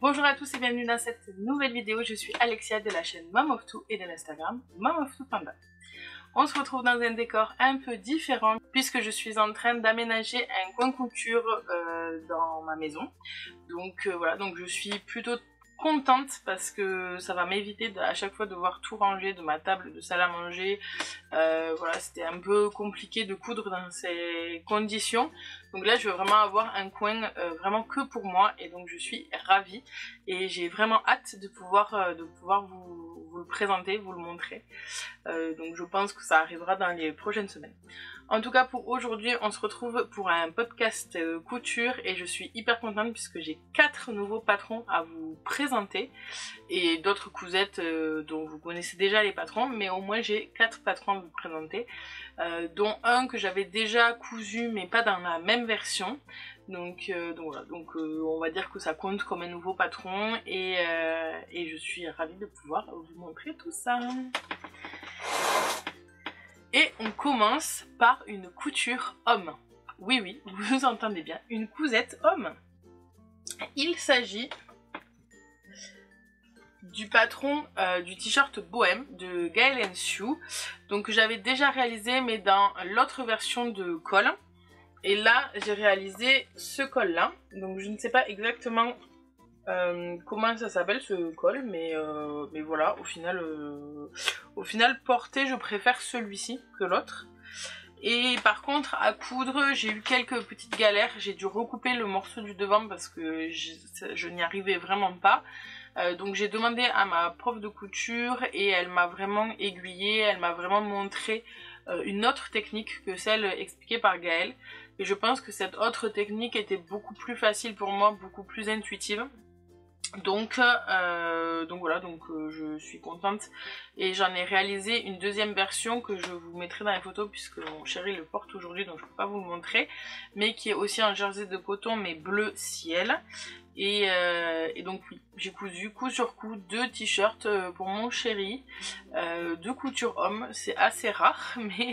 Bonjour à tous et bienvenue dans cette nouvelle vidéo. Je suis Alexia de la chaîne Mom of Two et de l'Instagram Mom of Two Panda. On se retrouve dans un décor un peu différent puisque je suis en train d'aménager un coin couture dans ma maison. Donc voilà, donc je suis plutôt contente parce que ça va m'éviter à chaque fois de devoir tout ranger de ma table de salle à manger. Voilà, c'était un peu compliqué de coudre dans ces conditions. Donc là je veux vraiment avoir un coin vraiment que pour moi et donc je suis ravie et j'ai vraiment hâte de pouvoir vous le présenter, vous le montrer. Donc je pense que ça arrivera dans les prochaines semaines. En tout cas pour aujourd'hui on se retrouve pour un podcast couture et je suis hyper contente puisque j'ai 4 nouveaux patrons à vous présenter et d'autres cousettes dont vous connaissez déjà les patrons, mais au moins j'ai 4 patrons à vous présenter, dont un que j'avais déjà cousu mais pas dans la même version. Donc voilà, on va dire que ça compte comme un nouveau patron et je suis ravie de pouvoir vous montrer tout ça. Et on commence par une couture homme. Oui, vous entendez bien, une cousette homme. Il s'agit du patron du t-shirt bohème de Gaël & Sue. Donc j'avais déjà réalisé mais dans l'autre version de col. Et là j'ai réalisé ce col là. Donc je ne sais pas exactement comment ça s'appelle ce col, mais voilà, au final porté je préfère celui-ci que l'autre. Et par contre à coudre j'ai eu quelques petites galères, j'ai dû recouper le morceau du devant parce que je n'y arrivais vraiment pas. Donc j'ai demandé à ma prof de couture et elle m'a vraiment aiguillée, elle m'a vraiment montré une autre technique que celle expliquée par Gaëlle. Et je pense que cette autre technique était beaucoup plus facile pour moi, beaucoup plus intuitive. Donc voilà, je suis contente et j'en ai réalisé une deuxième version que je vous mettrai dans les photos puisque mon chéri le porte aujourd'hui donc je peux pas vous le montrer, mais qui est aussi en jersey de coton mais bleu ciel. Et donc oui, j'ai cousu coup sur coup 2 t-shirts pour mon chéri, 2 coutures hommes, c'est assez rare, mais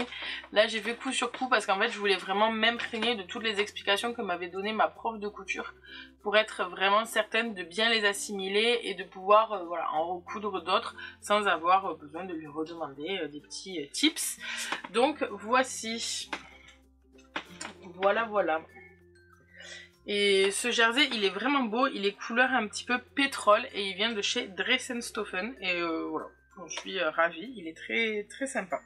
là j'ai fait coup sur coup parce qu'en fait je voulais vraiment m'imprégner de toutes les explications que m'avait donné ma prof de couture pour être vraiment certaine de bien les assimiler et de pouvoir voilà, en recoudre d'autres sans avoir besoin de lui redemander des petits tips. Donc voici, voilà. Et ce jersey il est vraiment beau, il est couleur un petit peu pétrole et il vient de chez Dressenstoffen et voilà, je suis ravie, il est très très sympa.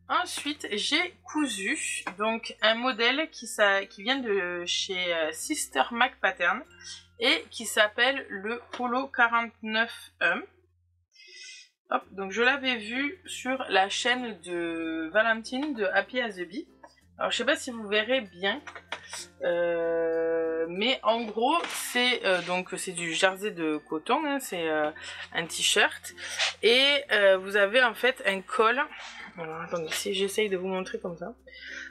Ensuite, j'ai cousu donc un modèle qui vient de chez Sister Mac Pattern et qui s'appelle le Polo 49 Hop, donc je l'avais vu sur la chaîne de Valentine de Happy as a Bee. Alors je sais pas si vous verrez bien, mais en gros c'est du jersey de coton, hein, c'est un t-shirt et vous avez en fait un col. Alors attendez, si j'essaye de vous montrer comme ça.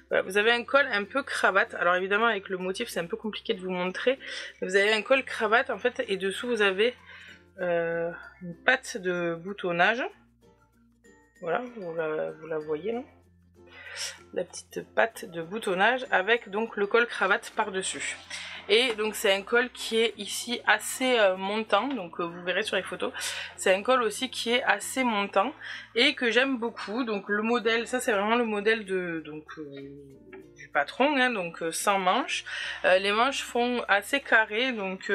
Voilà, vous avez un col un peu cravate. Alors évidemment avec le motif c'est un peu compliqué de vous montrer. Vous avez un col cravate en fait et dessous vous avez une patte de boutonnage. Voilà, vous la voyez là. La petite patte de boutonnage avec donc le col cravate par dessus. Et donc c'est un col qui est ici assez montant, donc vous verrez sur les photos, c'est un col aussi qui est assez montant et que j'aime beaucoup. Donc le modèle, ça c'est vraiment le modèle de du patron, hein, donc sans manches. Les manches font assez carré, donc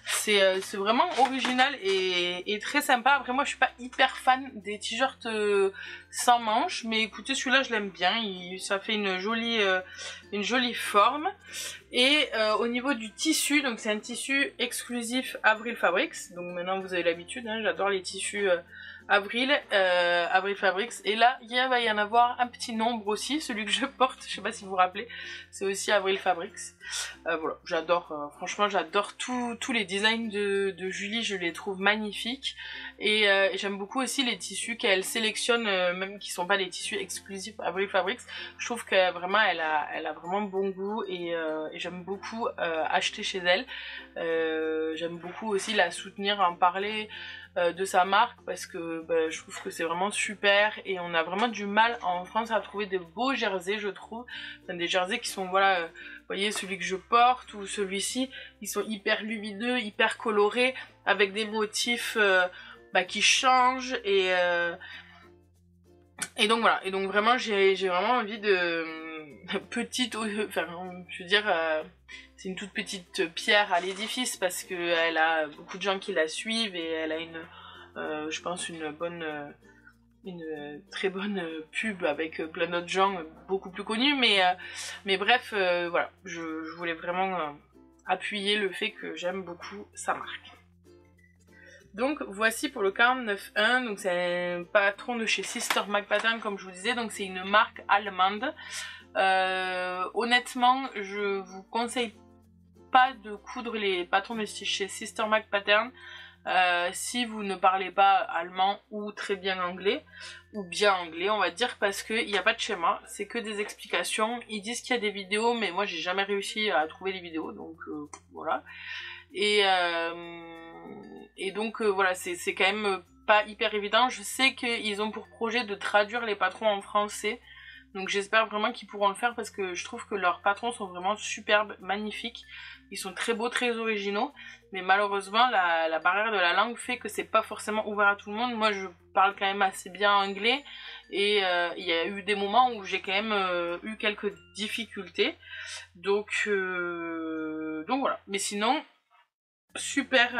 c'est vraiment original et très sympa. Après moi je suis pas hyper fan des t-shirts sans manches, mais écoutez celui-là je l'aime bien, ça fait une jolie forme. Et au niveau du tissu, donc c'est un tissu exclusif Avril Fabrics, donc maintenant vous avez l'habitude, hein, j'adore les tissus Avril Fabrics, et là il va y en avoir un petit nombre aussi, celui que je porte, je sais pas si vous vous rappelez, c'est aussi Avril Fabrics. Voilà, j'adore, franchement j'adore tous les designs de Julie, je les trouve magnifiques, et j'aime beaucoup aussi les tissus qu'elle sélectionne, même qui sont pas les tissus exclusifs Avril Fabrics. Je trouve que vraiment elle a vraiment bon goût, et j'aime beaucoup acheter chez elle. J'aime beaucoup aussi la soutenir, en parler de sa marque, parce que je trouve que c'est vraiment super, et on a vraiment du mal en France à trouver des beaux jerseys, je trouve. Enfin, des jerseys qui sont, voilà, vous voyez celui que je porte ou celui-ci, ils sont hyper lumineux, hyper colorés, avec des motifs qui changent, et donc voilà, et donc vraiment j'ai vraiment envie de petite, enfin je veux dire c'est une toute petite pierre à l'édifice, parce que elle a beaucoup de gens qui la suivent, et elle a je pense une très bonne pub avec plein d'autres gens beaucoup plus connus, mais bref, voilà, je voulais vraiment appuyer le fait que j'aime beaucoup sa marque. Donc voici pour le 49.1, donc c'est un patron de chez Sister Mag Pattern, comme je vous disais, donc c'est une marque allemande. Honnêtement, je vous conseille pas de coudre les patrons de chez Sister Mag Pattern si vous ne parlez pas allemand ou très bien anglais, ou bien anglais on va dire, parce qu'il n'y a pas de schéma, c'est que des explications. Ils disent qu'il y a des vidéos, mais moi j'ai jamais réussi à trouver les vidéos, donc voilà. Et donc voilà, c'est quand même pas hyper évident. Je sais qu'ils ont pour projet de traduire les patrons en français, donc j'espère vraiment qu'ils pourront le faire, parce que je trouve que leurs patrons sont vraiment superbes, magnifiques. Ils sont très beaux, très originaux, mais malheureusement la barrière de la langue fait que c'est pas forcément ouvert à tout le monde. Moi je parle quand même assez bien anglais, et il y a eu des moments où j'ai quand même eu quelques difficultés, donc voilà. Mais sinon, super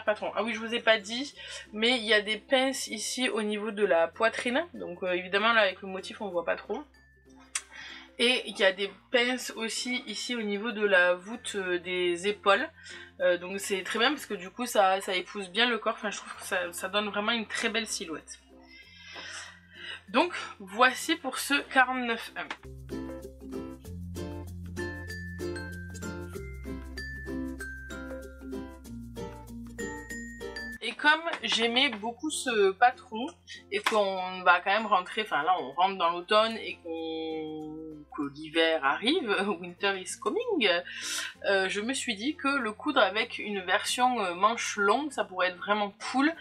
patron. Ah oui, je vous ai pas dit, mais il y a des pinces ici au niveau de la poitrine, donc évidemment là avec le motif on voit pas trop. Et il y a des pinces aussi ici au niveau de la voûte des épaules. Donc c'est très bien, parce que du coup ça épouse bien le corps. Enfin, je trouve que ça donne vraiment une très belle silhouette. Donc voici pour ce 49.1. Et comme j'aimais beaucoup ce patron, et qu'on va quand même rentrer, enfin là on rentre dans l'automne, et que l'hiver arrive, winter is coming, je me suis dit que le coudre avec une version manche longue, ça pourrait être vraiment cool.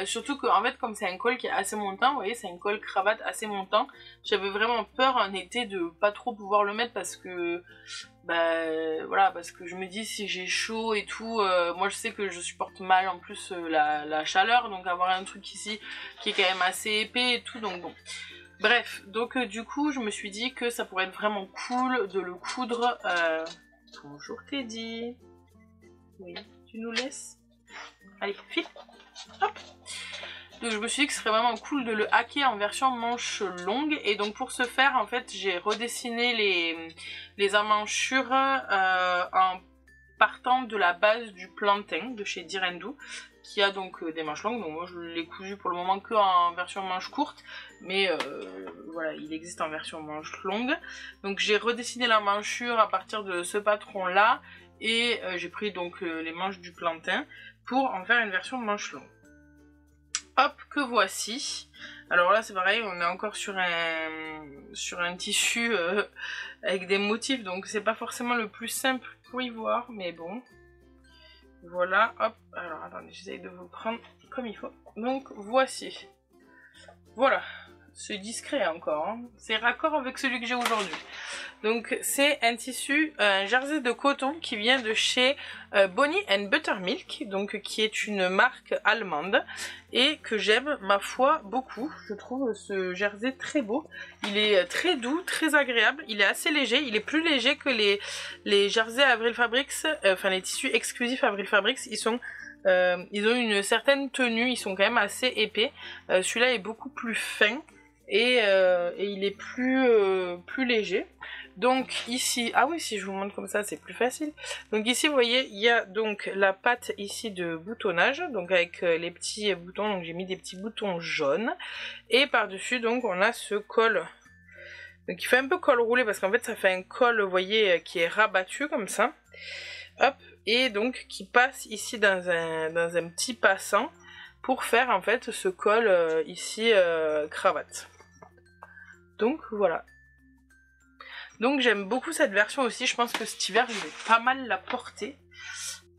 Surtout que en fait, comme c'est un col qui est assez montant, vous voyez, c'est un col cravate assez montant, j'avais vraiment peur en été de pas trop pouvoir le mettre, parce que voilà, parce que je me dis si j'ai chaud et tout, moi je sais que je supporte mal en plus la chaleur, donc avoir un truc ici qui est quand même assez épais et tout, donc bon. Bref, donc du coup je me suis dit que ça pourrait être vraiment cool de le coudre. Bonjour Teddy. Oui, tu nous laisses? Allez, file. Hop. Donc je me suis dit que ce serait vraiment cool de le hacker en version manche longue, et donc pour ce faire en fait j'ai redessiné les emmanchures en partant de la base du plantain de chez Direndou, qui a donc des manches longues. Donc moi je l'ai cousu pour le moment que en version manche courte, mais voilà, il existe en version manche longue. Donc j'ai redessiné l'emmanchure à partir de ce patron là, et j'ai pris donc les manches du plantain pour en faire une version manche longue. Hop, que voici. Alors là c'est pareil, on est encore sur un tissu avec des motifs, donc c'est pas forcément le plus simple pour y voir, mais bon. Voilà, hop, alors attendez, j'essaye de vous prendre comme il faut. Donc voici. Voilà, c'est discret encore, hein. C'est raccord avec celui que j'ai aujourd'hui. Donc c'est un tissu, un jersey de coton qui vient de chez Bonnie and Buttermilk, donc qui est une marque allemande, et que j'aime ma foi beaucoup. Je trouve ce jersey très beau, il est très doux, très agréable, il est assez léger, il est plus léger que les jerseys Avril Fabrics, enfin les tissus exclusifs Avril Fabrics, ils ont une certaine tenue, ils sont quand même assez épais. Celui-là est beaucoup plus fin, et il est plus léger. Donc ici, ah oui, si je vous montre comme ça c'est plus facile. Donc ici vous voyez il y a donc la patte ici de boutonnage, donc avec les petits boutons, donc j'ai mis des petits boutons jaunes. Et par dessus donc on a ce col, donc il fait un peu col roulé parce qu'en fait ça fait un col, vous voyez, qui est rabattu comme ça. Hop, et donc qui passe ici dans un petit passant pour faire en fait ce col ici cravate. Donc voilà. Donc j'aime beaucoup cette version aussi, je pense que cet hiver je vais pas mal la porter.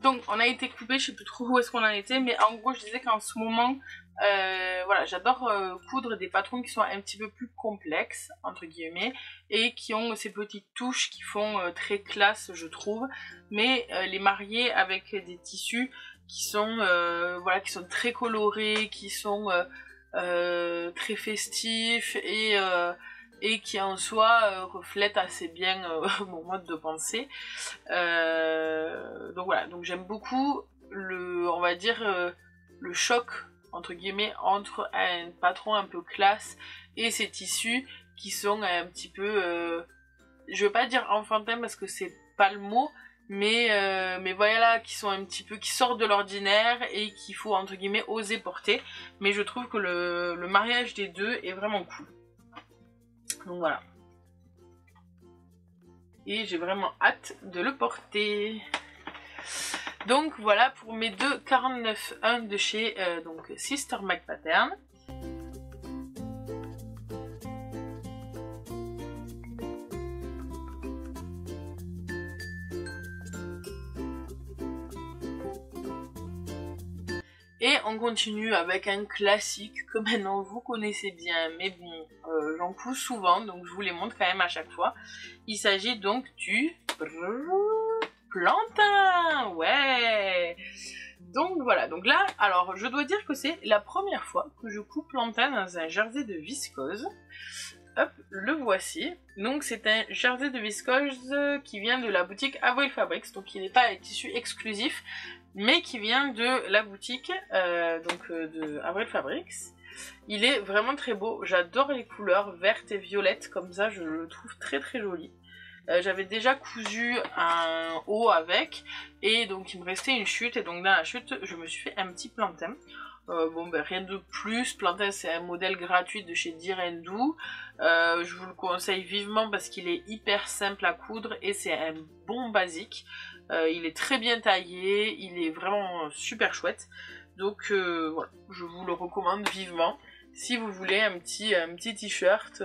Donc on a été coupé, je sais plus trop où est-ce qu'on en était, mais en gros je disais qu'en ce moment, voilà, j'adore coudre des patrons qui sont un petit peu plus complexes, entre guillemets, et qui ont ces petites touches qui font très classe je trouve, mais les marier avec des tissus qui sont, voilà, qui sont très colorés, qui sont très festifs et qui en soi reflète assez bien mon mode de pensée. Donc voilà, donc j'aime beaucoup on va dire le choc entre guillemets entre un patron un peu classe et ces tissus qui sont un petit peu, je veux pas dire enfantin parce que c'est pas le mot, mais voilà, qui sont un petit peu, qui sortent de l'ordinaire et qu'il faut entre guillemets oser porter. Mais je trouve que le mariage des deux est vraiment cool. Donc voilà. Et j'ai vraiment hâte de le porter. Donc voilà pour mes deux 49.1 de chez donc Sister Mac Pattern. Et on continue avec un classique que maintenant vous connaissez bien, mais bon, j'en couds souvent, donc je vous les montre quand même à chaque fois. Il s'agit donc du plantain, ouais. Donc voilà, donc là, alors je dois dire que c'est la première fois que je couds plantain dans un jersey de viscose. Hop, le voici. Donc c'est un jersey de viscose qui vient de la boutique Avril Fabrics, donc il n'est pas un tissu exclusif, mais qui vient de la boutique de Avril Fabrics. Il est vraiment très beau, j'adore les couleurs vertes et violettes, comme ça je le trouve très très joli. J'avais déjà cousu un haut avec, et donc il me restait une chute, et donc dans la chute je me suis fait un petit plantain. Bon ben rien de plus, plantain c'est un modèle gratuit de chez Direndou. Je vous le conseille vivement parce qu'il est hyper simple à coudre et c'est un bon basique. Il est très bien taillé, il est vraiment super chouette. Donc voilà, je vous le recommande vivement si vous voulez un petit t-shirt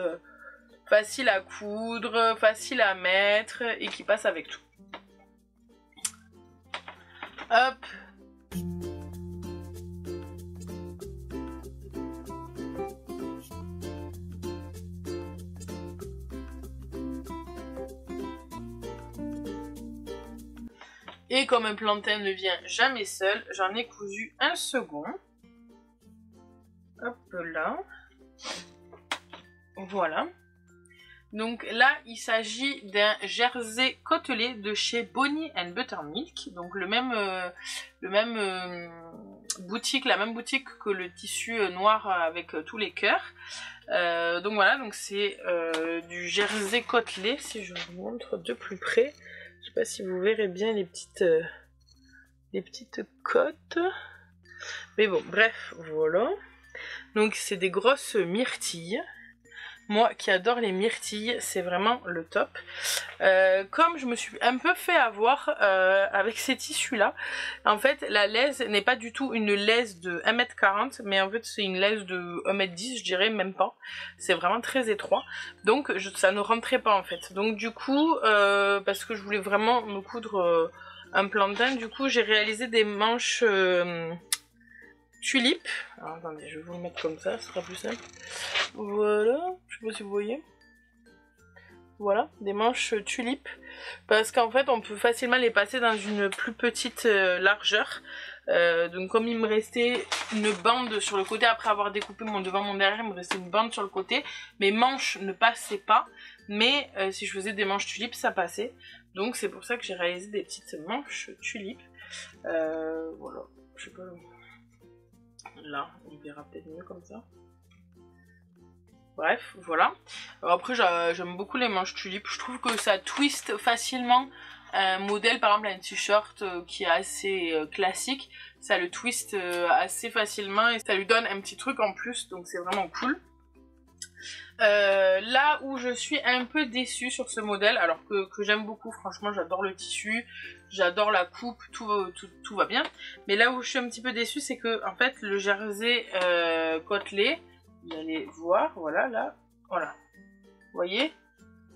facile à coudre, facile à mettre et qui passe avec tout. Hop. Et comme un plantain ne vient jamais seul, j'en ai cousu un second. Hop là. Voilà. Donc là, il s'agit d'un jersey côtelé de chez Bonnie & Buttermilk. Donc la même boutique que le tissu noir avec tous les cœurs. Donc voilà, donc c'est du jersey côtelé, si je vous montre de plus près. Je sais pas si vous verrez bien les petites côtes. Mais bon, bref, voilà. Donc c'est des grosses myrtilles. Moi qui adore les myrtilles, c'est vraiment le top. Comme je me suis un peu fait avoir avec ces tissus là, en fait la laise n'est pas du tout une laise de 1m40, mais en fait c'est une laise de 1m10, je dirais même pas. C'est vraiment très étroit, donc ça ne rentrait pas en fait. Donc du coup, parce que je voulais vraiment me coudre un plantain, du coup j'ai réalisé des manches tulipes. Alors attendez, je vais vous le mettre comme ça, ce sera plus simple. Voilà, je sais pas si vous voyez. Voilà, des manches tulipes. Parce qu'en fait, on peut facilement les passer dans une plus petite largeur. Donc comme il me restait une bande sur le côté, après avoir découpé mon devant, mon derrière, il me restait une bande sur le côté. Mes manches ne passaient pas, mais si je faisais des manches tulipes, ça passait. Donc c'est pour ça que j'ai réalisé des petites manches tulipes. Voilà, je sais pas... Là, on verra peut-être mieux comme ça. Bref, voilà. Après, j'aime beaucoup les manches tulipes. Je trouve que ça twist facilement un modèle, par exemple un t-shirt qui est assez classique. Ça le twist assez facilement et ça lui donne un petit truc en plus, donc c'est vraiment cool. Là où je suis un peu déçue sur ce modèle, alors que j'aime beaucoup, franchement j'adore le tissu, j'adore la coupe, tout va bien. Mais là où je suis un petit peu déçue, c'est que en fait le jersey côtelé, vous allez voir, voilà là, voilà, vous voyez,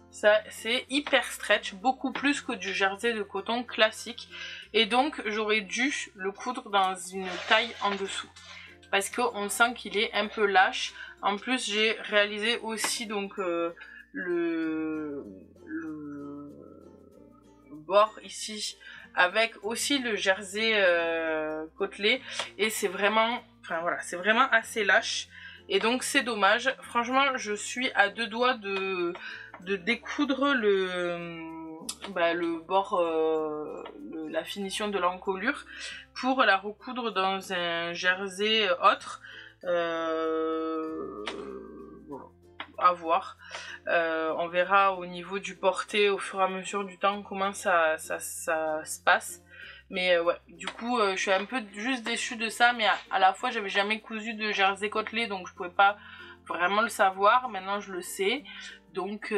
ça c'est hyper stretch, beaucoup plus que du jersey de coton classique. Et donc j'aurais dû le coudre dans une taille en dessous. Parce qu'on sent qu'il est un peu lâche. En plus j'ai réalisé aussi donc le bord ici avec aussi le jersey côtelé. Et c'est vraiment, enfin voilà, c'est vraiment assez lâche. Et donc c'est dommage. Franchement je suis à deux doigts de découdre le bord, la finition de l'encolure pour la recoudre dans un jersey autre. Voilà, à voir. On verra au niveau du porté au fur et à mesure du temps comment ça se passe. Mais ouais, du coup je suis un peu juste déçue de ça, mais à la fois j'avais jamais cousu de jersey côtelé, donc je pouvais pas vraiment le savoir. Maintenant je le sais. Donc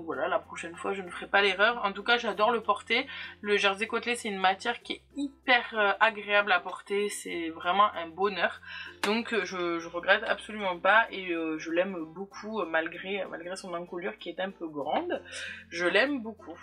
voilà, la prochaine fois je ne ferai pas l'erreur. En tout cas j'adore le porter. Le jersey côtelé c'est une matière qui est hyper agréable à porter. C'est vraiment un bonheur. Donc je regrette absolument pas. Et je l'aime beaucoup malgré son encolure qui est un peu grande. Je l'aime beaucoup.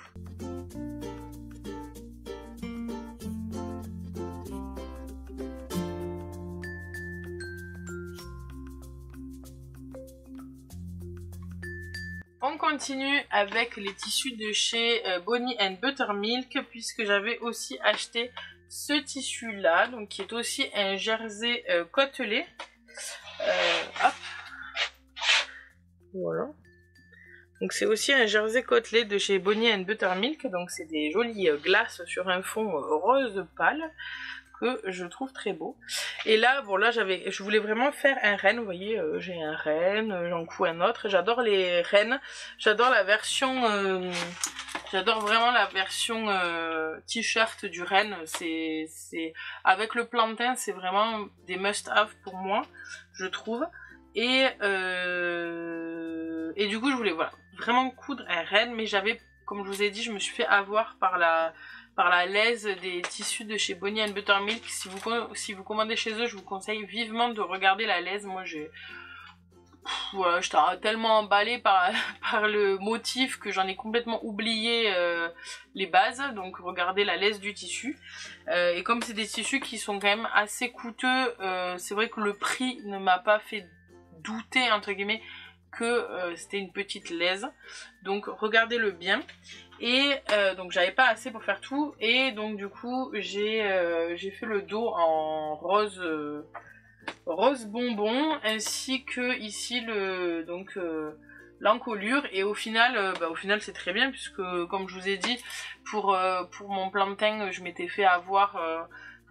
On continue avec les tissus de chez Bonnie & Buttermilk, puisque j'avais aussi acheté ce tissu là, donc qui est aussi un jersey côtelé. Hop. Voilà. Donc c'est aussi un jersey côtelé de chez Bonnie & Buttermilk, donc c'est des jolies glaces sur un fond rose pâle que je trouve très beau. Et là, bon là je voulais vraiment faire un renne, vous voyez, j'ai un renne, j'en couds un autre, j'adore les rennes, j'adore la version, j'adore vraiment la version t-shirt du renne, c'est avec le plantain, c'est vraiment des must-have pour moi, je trouve. Et du coup je voulais voilà, vraiment coudre un renne, mais j'avais, comme je vous ai dit, je me suis fait avoir par la laise des tissus de chez Bonnie & Buttermilk. Si vous commandez chez eux, je vous conseille vivement de regarder la laise. Moi voilà, j'étais tellement emballée par le motif que j'en ai complètement oublié les bases. Donc regardez la laise du tissu. Et comme c'est des tissus qui sont quand même assez coûteux, c'est vrai que le prix ne m'a pas fait douter entre guillemets que c'était une petite laise. Donc regardez-le bien. Et donc j'avais pas assez pour faire tout, et donc du coup j'ai fait le dos en rose bonbon, ainsi que ici l'encolure. Et au final c'est très bien, puisque comme je vous ai dit, pour mon plantain je m'étais fait avoir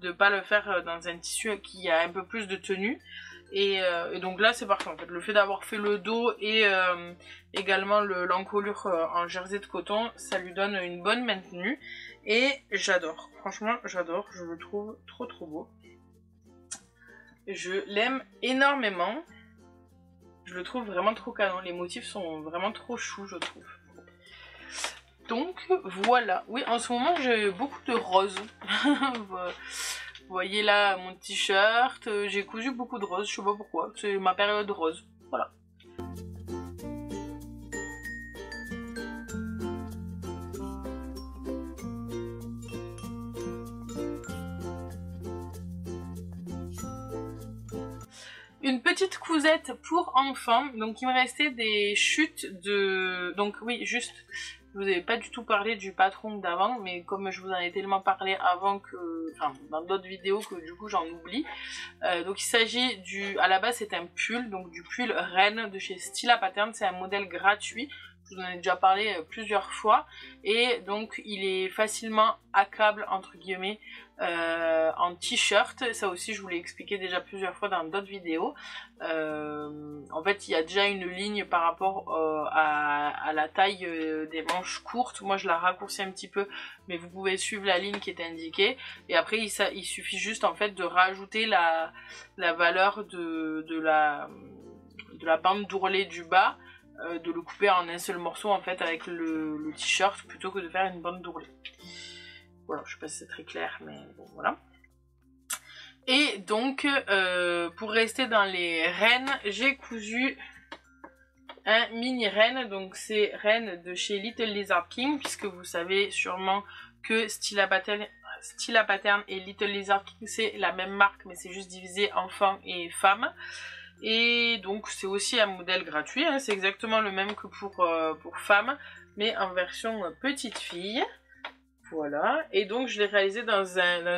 de pas le faire dans un tissu qui a un peu plus de tenue. Et donc là c'est parfait en fait, le fait d'avoir fait le dos et également l'encolure en jersey de coton, ça lui donne une bonne maintenue. Et j'adore, franchement j'adore, je le trouve trop beau. Je l'aime énormément, je le trouve vraiment trop canon, les motifs sont vraiment trop choux je trouve. Donc voilà, oui en ce moment j'ai beaucoup de roses. Vous voyez là mon t-shirt, j'ai cousu beaucoup de roses, je sais pas pourquoi, c'est ma période rose, voilà. Une petite cousette pour enfants, donc il me restait des chutes de... Donc oui, juste, je vous avais pas du tout parlé du patron d'avant, mais comme je vous en ai tellement parlé avant que... Enfin, dans d'autres vidéos que du coup j'en oublie. Donc il s'agit du... À la base c'est un pull, donc du pull Rennes de chez Stila Pattern, c'est un modèle gratuit Je vous en ai déjà parlé plusieurs fois. Et donc il est facilement hackable entre guillemets en t-shirt. Ça aussi je vous l'ai expliqué déjà plusieurs fois dans d'autres vidéos. En fait il y a déjà une ligne par rapport à la taille des manches courtes. Moi je la raccourcis un petit peu, mais vous pouvez suivre la ligne qui est indiquée. Et après il suffit juste en fait de rajouter la valeur de la bande d'ourlet du bas, de le couper en un seul morceau en fait avec le t-shirt plutôt que de faire une bande d'ourlet. Voilà, je sais pas si c'est très clair, mais bon voilà. Et donc pour rester dans les rennes, j'ai cousu un mini renne. Donc c'est renne de chez Little Lizard King, puisque vous savez sûrement que Stila Pattern et Little Lizard King c'est la même marque, mais c'est juste divisé enfants et femmes. Et donc c'est aussi un modèle gratuit, hein, c'est exactement le même que pour femmes, mais en version petite fille. Voilà, et donc je l'ai réalisé dans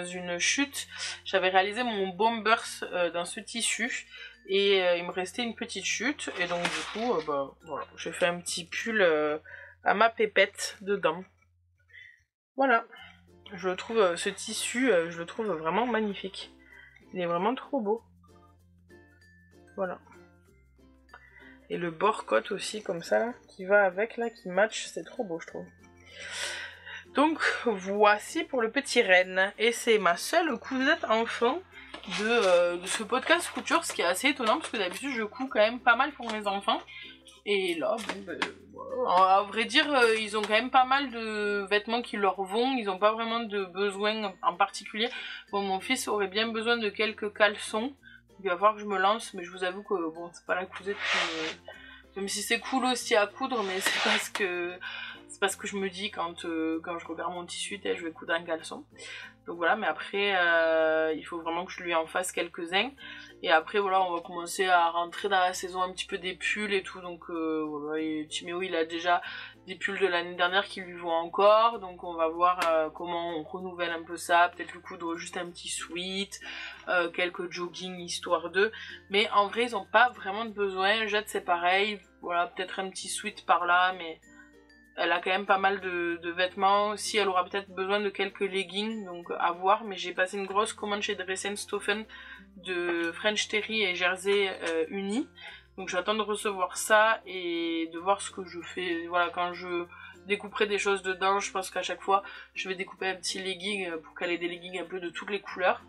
une chute. J'avais réalisé mon bombers dans ce tissu, et il me restait une petite chute, et donc du coup, voilà, j'ai fait un petit pull à ma pépette dedans. Voilà, je trouve ce tissu, je le trouve vraiment magnifique. Il est vraiment trop beau. Voilà. Et le bord-côte aussi, comme ça, là, qui va avec, là, qui match, c'est trop beau, je trouve. Donc, voici pour le petit renne. Et c'est ma seule cousette enfant de ce podcast couture, ce qui est assez étonnant, parce que d'habitude, je couds quand même pas mal pour mes enfants. Et là, bon, ben, voilà. À vrai dire, ils ont quand même pas mal de vêtements qui leur vont, ils n'ont pas vraiment de besoin en particulier. Bon, mon fils aurait bien besoin de quelques caleçons. Il va falloir que je me lance, mais je vous avoue que bon, c'est pas la cousette qui même si c'est cool aussi à coudre, mais c'est parce que je me dis quand je regarde mon tissu, je vais coudre un caleçon. Donc voilà, mais après il faut vraiment que je lui en fasse quelques-uns. Et après voilà, on va commencer à rentrer dans la saison un petit peu des pulls et tout. Donc voilà, et Timéo il a déjà des pulls de l'année dernière qui lui vont encore. Donc on va voir comment on renouvelle un peu ça. Peut-être lui coudre juste un petit sweat, quelques jogging histoire d'eux. Mais en vrai ils n'ont pas vraiment de besoin. Jette c'est pareil. Voilà, peut-être un petit sweat par là, mais elle a quand même pas mal de vêtements. Si elle aura peut-être besoin de quelques leggings, donc à voir. Mais j'ai passé une grosse commande chez Dressenstoffen de French Terry et Jersey unis. Donc j'attends de recevoir ça et de voir ce que je fais. Voilà, quand je découperai des choses dedans, je pense qu'à chaque fois je vais découper un petit legging pour qu'elle ait des leggings un peu de toutes les couleurs.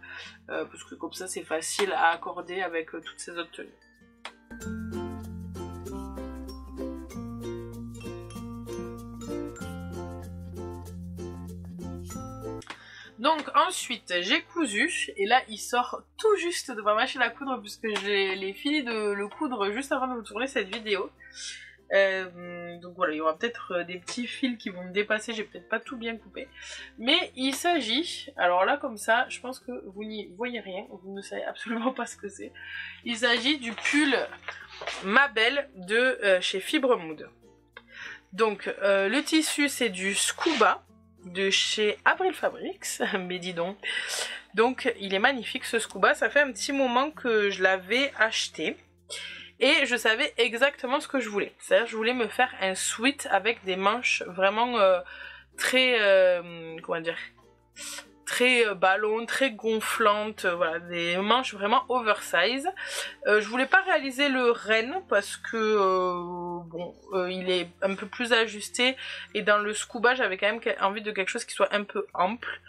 Parce que comme ça c'est facile à accorder avec toutes ces autres tenues. Donc ensuite j'ai cousu, et là il sort tout juste de ma machine à coudre puisque j'ai fini de le coudre juste avant de vous tourner cette vidéo. Donc voilà, il y aura peut-être des petits fils qui vont me dépasser, j'ai peut-être pas tout bien coupé. Mais il s'agit, alors là comme ça, je pense que vous n'y voyez rien, vous ne savez absolument pas ce que c'est. Il s'agit du pull Ma Belle de chez Fibre Mood. Donc le tissu c'est du Scuba de chez Avril Fabrics, mais dis donc. Donc il est magnifique ce Scuba, ça fait un petit moment que je l'avais acheté et je savais exactement ce que je voulais. C'est-à-dire je voulais me faire un sweat avec des manches vraiment très comment dire, très ballon, très gonflante, voilà, des manches vraiment oversize. Je voulais pas réaliser le renne parce que bon, il est un peu plus ajusté, et dans le Scuba j'avais quand même envie de quelque chose qui soit un peu ample.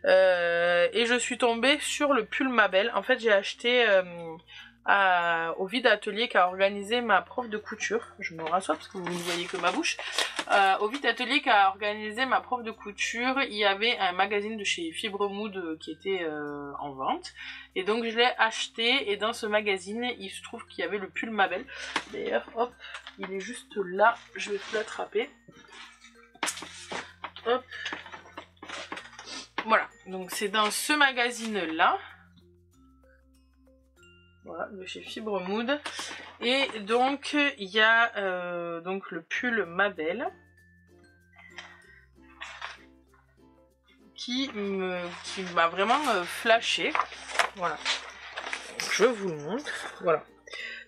Et je suis tombée sur le pull Ma Belle. En fait j'ai acheté au vide atelier qu'a organisé ma prof de couture. Je me rassois parce que vous ne voyez que ma bouche. Au vide atelier qu'a organisé ma prof de couture, il y avait un magazine de chez Fibre Mood qui était en vente. Et donc je l'ai acheté, et dans ce magazine, il se trouve qu'il y avait le pull Ma Belle. D'ailleurs, hop, il est juste là, je vais tout l'attraper. Hop. Voilà, donc c'est dans ce magazine-là. Voilà, de chez Fibre Mood. Et donc il y a donc le pull Ma Belle qui m'a vraiment flashé. Voilà, donc, je vous le montre. Voilà,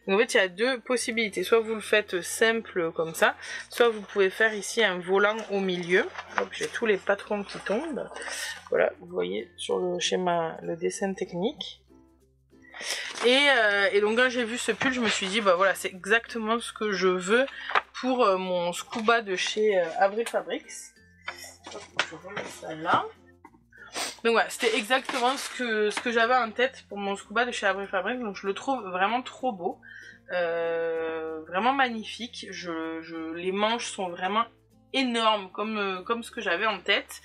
Donc en fait il y a deux possibilités, soit vous le faites simple comme ça, soit vous pouvez faire ici un volant au milieu. Hop, j'ai tous les patrons qui tombent. Voilà, vous voyez sur le schéma le dessin technique. Et donc quand j'ai vu ce pull, je me suis dit bah voilà, c'est exactement ce que je veux pour mon scuba de chez Avril Fabrics. Je remets ça là. Donc voilà, c'était exactement ce que j'avais en tête pour mon scuba de chez Avril Fabrics. Donc je le trouve vraiment trop beau, vraiment magnifique. Les manches sont vraiment énormes comme ce que j'avais en tête.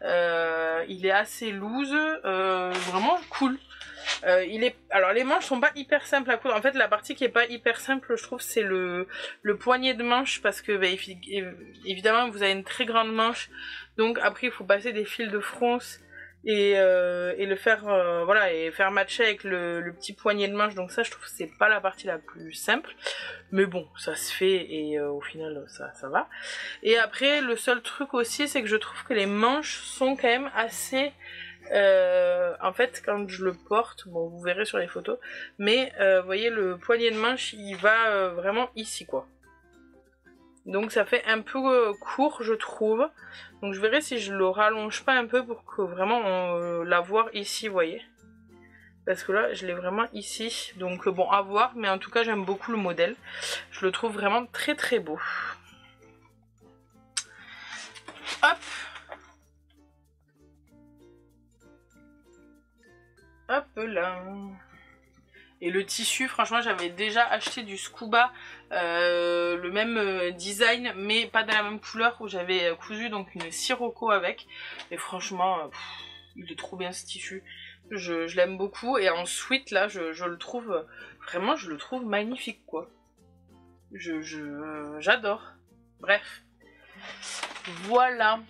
Il est assez loose, vraiment cool. Alors les manches sont pas hyper simples à coudre. En fait la partie qui est pas hyper simple je trouve c'est le poignet de manche, parce que bah, évidemment vous avez une très grande manche, donc après il faut passer des fils de fronce et le faire voilà, et faire matcher avec le petit poignet de manche. Donc ça je trouve que c'est pas la partie la plus simple, mais bon ça se fait et au final ça va. Et après le seul truc aussi c'est que je trouve que les manches sont quand même assez en fait quand je le porte, bon vous verrez sur les photos, mais vous voyez le poignet de manche il va vraiment ici quoi. Donc ça fait un peu court je trouve. Donc je verrai si je le rallonge pas un peu pour que vraiment on la voit ici, vous voyez. Parce que là je l'ai vraiment ici. Donc bon à voir, mais en tout cas j'aime beaucoup le modèle. Je le trouve vraiment très très beau. Hop. Hop là. Et le tissu, franchement j'avais déjà acheté du scuba, le même design mais pas de la même couleur, où j'avais cousu donc une sirocco avec. Et franchement il est trop bien ce tissu, je l'aime beaucoup. Et en sweat là je le trouve vraiment, je le trouve magnifique quoi. J'adore. Bref, voilà.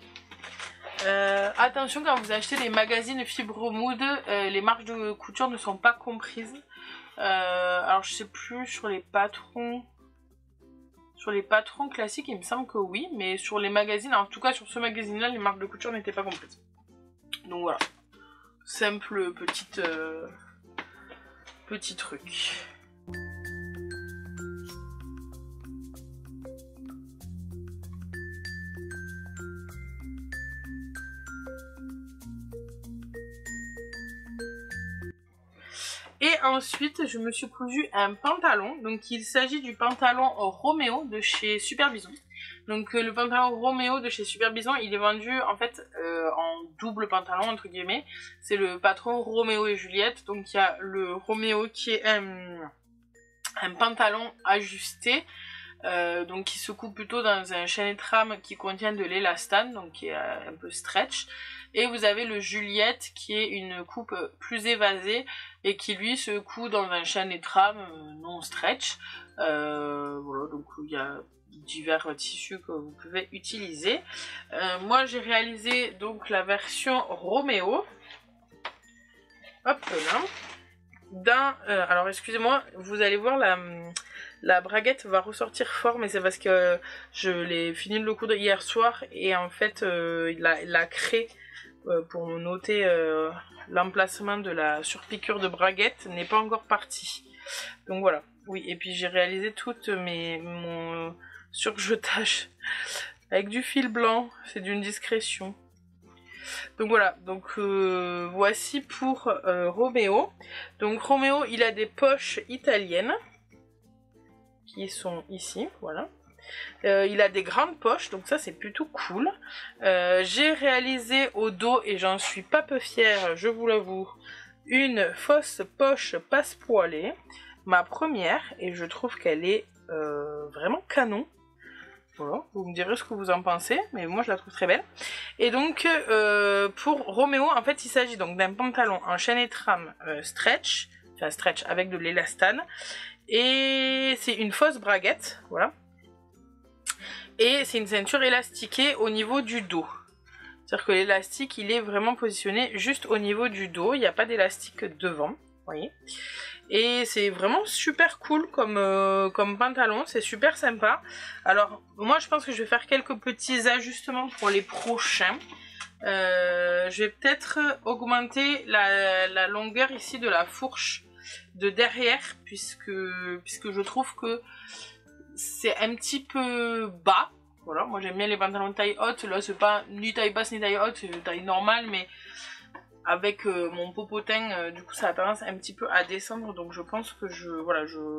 Attention quand vous achetez les magazines Fibromood, les marges de couture ne sont pas comprises. Alors je sais plus sur les patrons classiques il me semble que oui, mais sur les magazines, en tout cas sur ce magazine là les marges de couture n'étaient pas comprises. Donc voilà, simple petit truc. Et ensuite je me suis cousu un pantalon, donc il s'agit du pantalon Roméo de chez Super Bison. Donc le pantalon Roméo de chez Super Bison il est vendu en fait en double pantalon entre guillemets. C'est le patron Roméo et Juliette, donc il y a le Roméo qui est un pantalon ajusté, donc qui se coupe plutôt dans un chaînet trame qui contient de l'élastane, donc qui est un peu stretch. Et vous avez le Juliette qui est une coupe plus évasée et qui lui se coud dans un chaînet trame non stretch. Voilà, donc il y a divers tissus que vous pouvez utiliser. Moi j'ai réalisé donc la version Roméo. Hop là. Alors excusez-moi, vous allez voir la braguette va ressortir fort, mais c'est parce que je l'ai fini de le coudre hier soir et en fait la craie pour noter l'emplacement de la surpiqûre de braguette n'est pas encore partie. Donc voilà, oui, et puis j'ai réalisé toute mon surjetage avec du fil blanc, c'est d'une discrétion. Donc voilà, donc voici pour Roméo. Donc Roméo il a des poches italiennes qui sont ici, voilà. Il a des grandes poches, donc ça c'est plutôt cool. J'ai réalisé au dos, et j'en suis pas peu fière, je vous l'avoue, une fausse poche passe-poilée. Ma première, et je trouve qu'elle est vraiment canon. Voilà, vous me direz ce que vous en pensez, mais moi je la trouve très belle. Et donc pour Roméo, en fait il s'agit donc d'un pantalon en chaîne et trame stretch, enfin stretch avec de l'élastane. Et c'est une fausse braguette, voilà. Et c'est une ceinture élastiquée au niveau du dos. C'est-à-dire que l'élastique, il est vraiment positionné juste au niveau du dos. Il n'y a pas d'élastique devant, vous voyez. Et c'est vraiment super cool comme pantalon. C'est super sympa. Alors, moi, je pense que je vais faire quelques petits ajustements pour les prochains. Je vais peut-être augmenter la longueur ici de la fourche. de derrière puisque je trouve que c'est un petit peu bas. Voilà, moi j'aime bien les pantalons de taille haute, là c'est pas ni taille basse ni taille haute, c'est taille normale, mais avec mon popotin, du coup ça a tendance un petit peu à descendre, donc je pense que je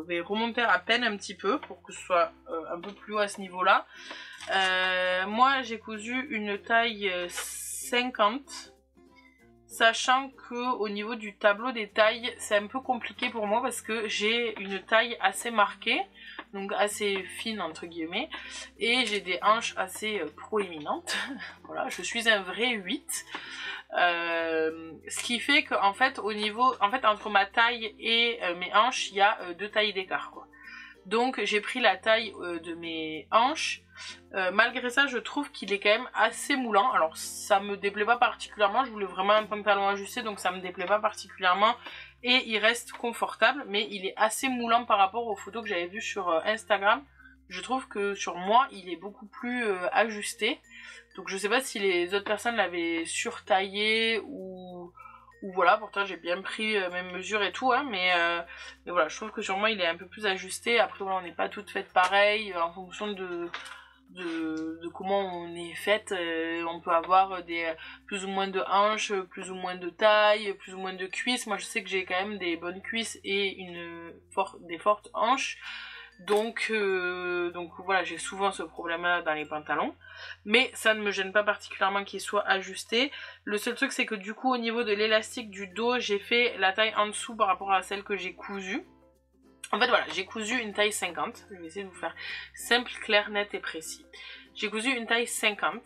vais remonter à peine un petit peu pour que ce soit un peu plus haut à ce niveau-là. Moi j'ai cousu une taille 50, sachant que au niveau du tableau des tailles, c'est un peu compliqué pour moi parce que j'ai une taille assez marquée, donc assez fine entre guillemets, et j'ai des hanches assez proéminentes. Voilà, je suis un vrai 8. Ce qui fait qu'en fait au niveau, entre ma taille et mes hanches, il y a 2 tailles d'écart quoi. Donc j'ai pris la taille de mes hanches. Malgré ça je trouve qu'il est quand même assez moulant. Alors ça me déplaît pas particulièrement, je voulais vraiment un pantalon ajusté donc ça me déplaît pas particulièrement et il reste confortable, mais il est assez moulant par rapport aux photos que j'avais vues sur Instagram. Je trouve que sur moi il est beaucoup plus ajusté. Donc je sais pas si les autres personnes l'avaient surtaillé ou voilà, pourtant j'ai bien pris mes mesures et tout, hein, mais voilà, je trouve que sur moi il est un peu plus ajusté. Après voilà, on n'est pas toutes faites pareil, en fonction de comment on est faite, on peut avoir des plus ou moins de hanches, plus ou moins de taille, plus ou moins de cuisses. Moi je sais que j'ai quand même des bonnes cuisses et des fortes hanches. Donc voilà, j'ai souvent ce problème là dans les pantalons, mais ça ne me gêne pas particulièrement qu'il soit ajusté. Le seul truc c'est que du coup au niveau de l'élastique du dos, j'ai fait la taille en dessous par rapport à celle que j'ai cousue. En fait voilà, j'ai cousu une taille 50, je vais essayer de vous faire simple, clair, net et précis. J'ai cousu une taille 50,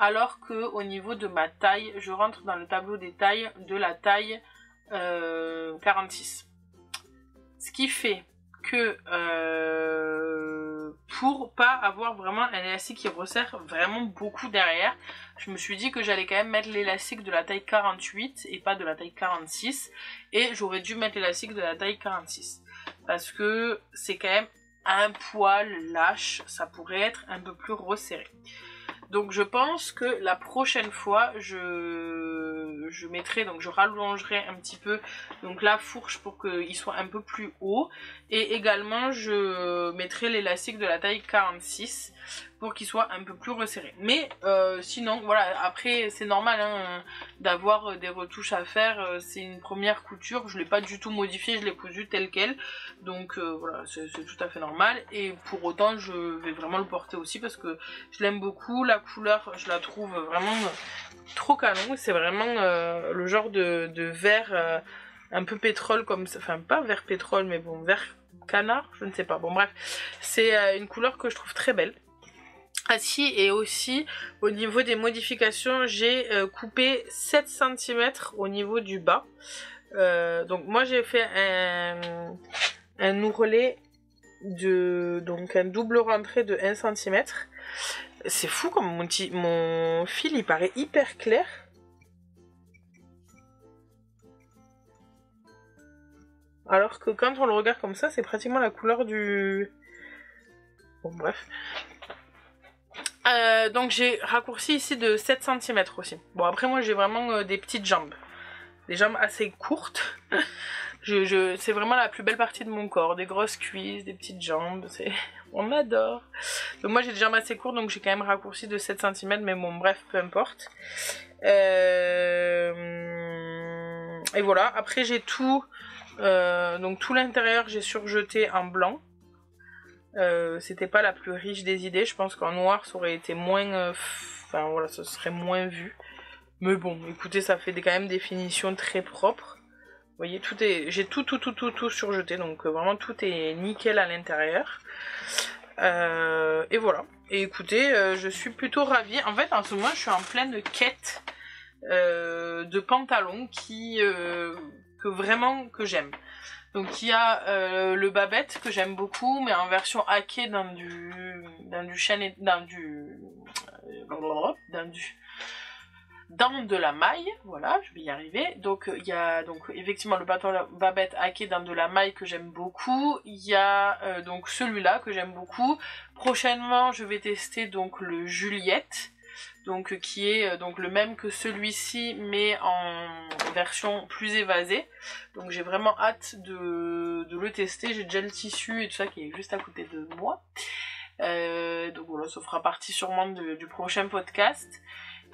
alors que au niveau de ma taille, je rentre dans le tableau des tailles de la taille 46. Ce qui fait que pour pas avoir vraiment un élastique qui resserre vraiment beaucoup derrière, je me suis dit que j'allais quand même mettre l'élastique de la taille 48 et pas de la taille 46, et j'aurais dû mettre l'élastique de la taille 46 parce que c'est quand même un poil lâche, ça pourrait être un peu plus resserré. Donc je pense que la prochaine fois je mettrai, donc je rallongerai un petit peu donc la fourche pour qu'il soit un peu plus haut, et également je mettrai l'élastique de la taille 46 pour qu'il soit un peu plus resserré. Mais sinon voilà, après c'est normal hein, d'avoir des retouches à faire, c'est une première couture, je l'ai pas du tout modifié, je l'ai cousu tel quel, donc voilà, c'est tout à fait normal, et pour autant je vais vraiment le porter aussi parce que je l'aime beaucoup. La couleur je la trouve vraiment trop canon, c'est vraiment le genre de vert un peu pétrole comme ça, enfin pas vert pétrole mais bon vert canard, je ne sais pas, bon bref, c'est une couleur que je trouve très belle. Ah si, et aussi au niveau des modifications, j'ai coupé 7 cm au niveau du bas. Donc moi j'ai fait un ourlet donc un double rentré de 1 cm. C'est fou comme mon fil il paraît hyper clair. Alors que quand on le regarde comme ça, c'est pratiquement la couleur du... Bon bref. Donc j'ai raccourci ici de 7 cm aussi. Bon après moi j'ai vraiment des petites jambes. Des jambes assez courtes. C'est vraiment la plus belle partie de mon corps. Des grosses cuisses, des petites jambes. On adore. Donc moi j'ai des jambes assez courtes donc j'ai quand même raccourci de 7 cm. Mais bon bref, peu importe. Et voilà. Après j'ai tout... donc tout l'intérieur j'ai surjeté en blanc. C'était pas la plus riche des idées, je pense qu'en noir ça aurait été moins enfin voilà, ça serait moins vu, mais bon écoutez, ça fait quand même des finitions très propres. Vous voyez, j'ai tout surjeté, donc vraiment tout est nickel à l'intérieur. Et voilà, et écoutez, je suis plutôt ravie. En fait en ce moment je suis en pleine quête de pantalons que j'aime. Donc il y a le Babette que j'aime beaucoup, mais en version hackée dans de la maille, voilà, je vais y arriver. Donc il y a donc effectivement le pantalon Babette hacké dans de la maille que j'aime beaucoup. Il y a donc celui-là que j'aime beaucoup. Prochainement je vais tester donc le Juliette. donc qui est donc le même que celui-ci mais en version plus évasée. Donc j'ai vraiment hâte de le tester. J'ai déjà le tissu et tout ça qui est juste à côté de moi. Donc voilà, ça fera partie sûrement du prochain podcast.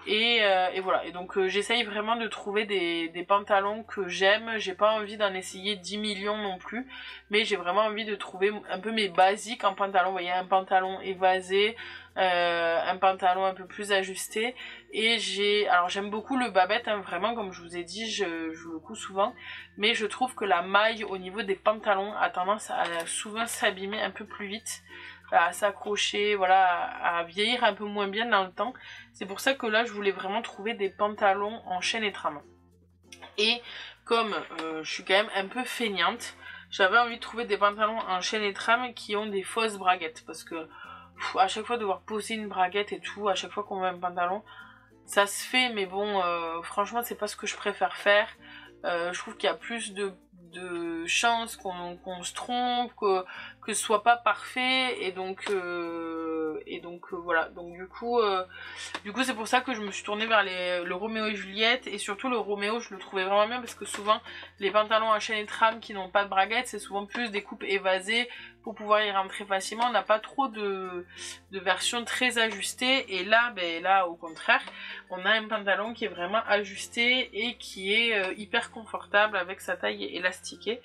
Et voilà, et donc j'essaye vraiment de trouver des pantalons que j'aime. J'ai pas envie d'en essayer 10 millions non plus, mais j'ai vraiment envie de trouver un peu mes basiques en pantalon. Vous voyez, un pantalon évasé, un pantalon un peu plus ajusté. Et alors j'aime beaucoup le babette, hein, vraiment, comme je vous ai dit, je le couds souvent, mais je trouve que la maille au niveau des pantalons a tendance à souvent s'abîmer un peu plus vite, à s'accrocher, voilà, à vieillir un peu moins bien dans le temps. C'est pour ça que là je voulais vraiment trouver des pantalons en chaîne et trame. Et comme je suis quand même un peu feignante, j'avais envie de trouver des pantalons en chaîne et trame qui ont des fausses braguettes, parce que à chaque fois devoir poser une braguette et tout, à chaque fois qu'on met un pantalon, ça se fait, mais bon, franchement c'est pas ce que je préfère faire. Je trouve qu'il y a plus de chances qu'on se trompe, que ce soit pas parfait, et donc voilà. Donc du coup c'est pour ça que je me suis tournée vers le Roméo et Juliette, et surtout le Roméo je le trouvais vraiment bien, parce que souvent les pantalons à chaîne et trame qui n'ont pas de braguettes, c'est souvent plus des coupes évasées pour pouvoir y rentrer facilement. On n'a pas trop de versions très ajustées, et là, là au contraire, on a un pantalon qui est vraiment ajusté et qui est hyper confortable avec sa taille élastiquée.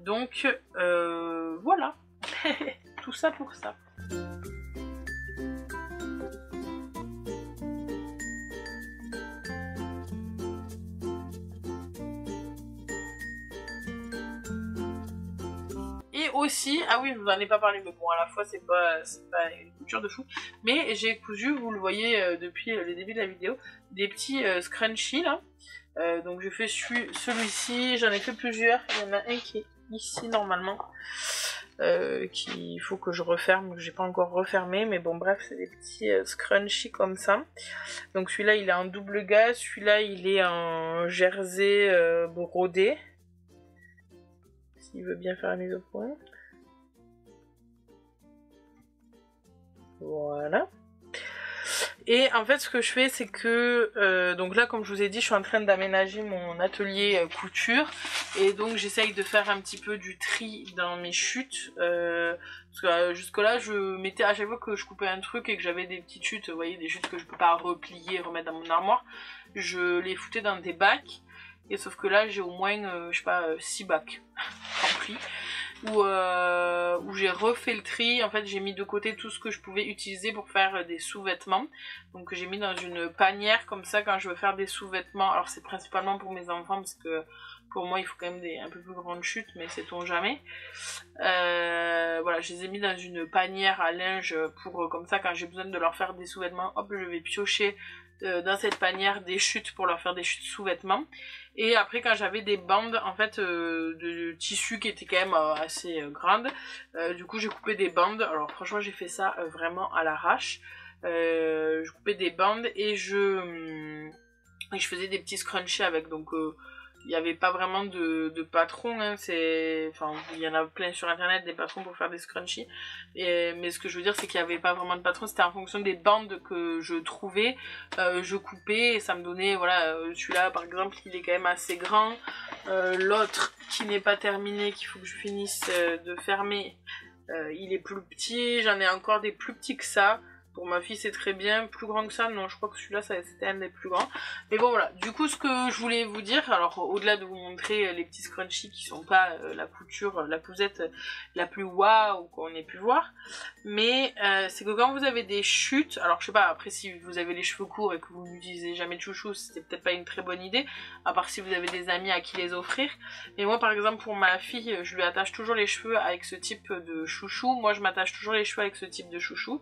Donc voilà, tout ça pour ça. Et aussi, ah oui, je vous en ai pas parlé, mais bon, à la fois c'est pas une couture de fou, mais j'ai cousu, vous le voyez depuis le début de la vidéo, des petits scrunchies là. Donc je fais celui-ci, j'en ai fait plusieurs, il y en a un qui est ici normalement, qu'il faut que je referme, que j'ai pas encore refermé, mais bon bref, c'est des petits scrunchies comme ça. Donc celui-là il est en double gaze, celui-là il est en jersey brodé. S'il veut bien faire la mise au point. Voilà. Et en fait ce que je fais c'est que donc là comme je vous ai dit je suis en train d'aménager mon atelier couture, et donc j'essaye de faire un petit peu du tri dans mes chutes, parce que jusque là je mettais à chaque fois que je coupais un truc et que j'avais des petites chutes, vous voyez, des chutes que je peux pas replier et remettre dans mon armoire, je les foutais dans des bacs, et sauf que là j'ai au moins je sais pas 6 bacs remplis, où j'ai refait le tri. En fait j'ai mis de côté tout ce que je pouvais utiliser pour faire des sous-vêtements, donc j'ai mis dans une panière comme ça quand je veux faire des sous-vêtements. Alors c'est principalement pour mes enfants, parce que pour moi il faut quand même un peu plus grandes chutes, mais sait-on jamais. Voilà, je les ai mis dans une panière à linge pour comme ça quand j'ai besoin de leur faire des sous-vêtements, hop, je vais piocher dans cette panière des chutes pour leur faire des chutes sous-vêtements. Et après quand j'avais des bandes en fait de tissu qui étaient quand même assez grandes, du coup j'ai coupé des bandes. Alors franchement j'ai fait ça vraiment à l'arrache. Je coupais des bandes et je faisais des petits scrunchies avec, donc il n'y avait pas vraiment de patron, hein, enfin il y en a plein sur internet des patrons pour faire des scrunchies, mais ce que je veux dire c'est qu'il n'y avait pas vraiment de patron, c'était en fonction des bandes que je trouvais, je coupais et ça me donnait, voilà, celui-là par exemple il est quand même assez grand, l'autre qui n'est pas terminé, qu'il faut que je finisse de fermer, il est plus petit, j'en ai encore des plus petits que ça. Pour ma fille c'est très bien, plus grand que ça, non je crois que celui-là c'était un des plus grands. Mais bon voilà, du coup ce que je voulais vous dire, alors au-delà de vous montrer les petits scrunchies qui sont pas la couture, la cousette la plus waouh qu'on ait pu voir, mais c'est que quand vous avez des chutes, alors je sais pas, après si vous avez les cheveux courts et que vous n'utilisez jamais de chouchou, c'était peut-être pas une très bonne idée, à part si vous avez des amis à qui les offrir. Mais moi par exemple pour ma fille, je lui attache toujours les cheveux avec ce type de chouchou, moi je m'attache toujours les cheveux avec ce type de chouchou,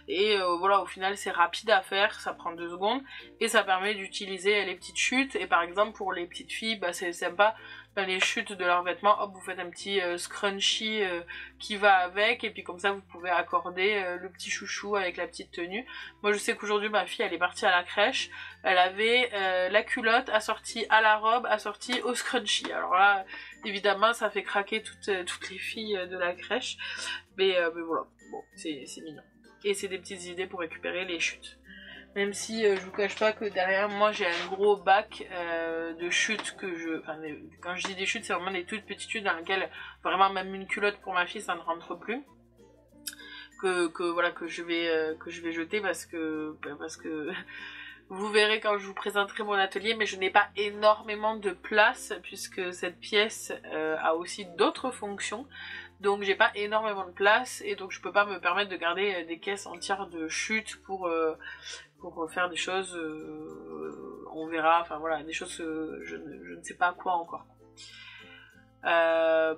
et voilà, au final c'est rapide à faire, ça prend 2 secondes et ça permet d'utiliser les petites chutes. Et par exemple pour les petites filles, bah, c'est sympa, dans les chutes de leurs vêtements, hop, vous faites un petit scrunchie qui va avec, et puis comme ça vous pouvez accorder le petit chouchou avec la petite tenue. Moi je sais qu'aujourd'hui ma fille elle est partie à la crèche, elle avait la culotte assortie à la robe, assortie au scrunchie. Alors là évidemment ça fait craquer toutes les filles de la crèche, mais voilà, bon c'est mignon. Et c'est des petites idées pour récupérer les chutes. Même si je vous cache pas que derrière moi j'ai un gros bac de chutes que je... Enfin, quand je dis des chutes, c'est vraiment des toutes petites chutes dans lesquelles vraiment même une culotte pour ma fille ça ne rentre plus. Voilà, que je vais jeter parce que vous verrez quand je vous présenterai mon atelier, mais je n'ai pas énormément de place puisque cette pièce a aussi d'autres fonctions. Donc j'ai pas énormément de place et donc je peux pas me permettre de garder des caisses entières de chutes pour faire des choses, on verra, enfin voilà, des choses, je ne sais pas quoi encore.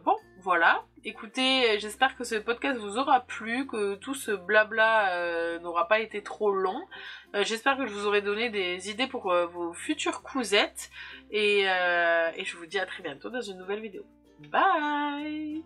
Bon, voilà. Écoutez, j'espère que ce podcast vous aura plu, que tout ce blabla n'aura pas été trop long. J'espère que je vous aurai donné des idées pour vos futures cousettes. Et je vous dis à très bientôt dans une nouvelle vidéo. Bye!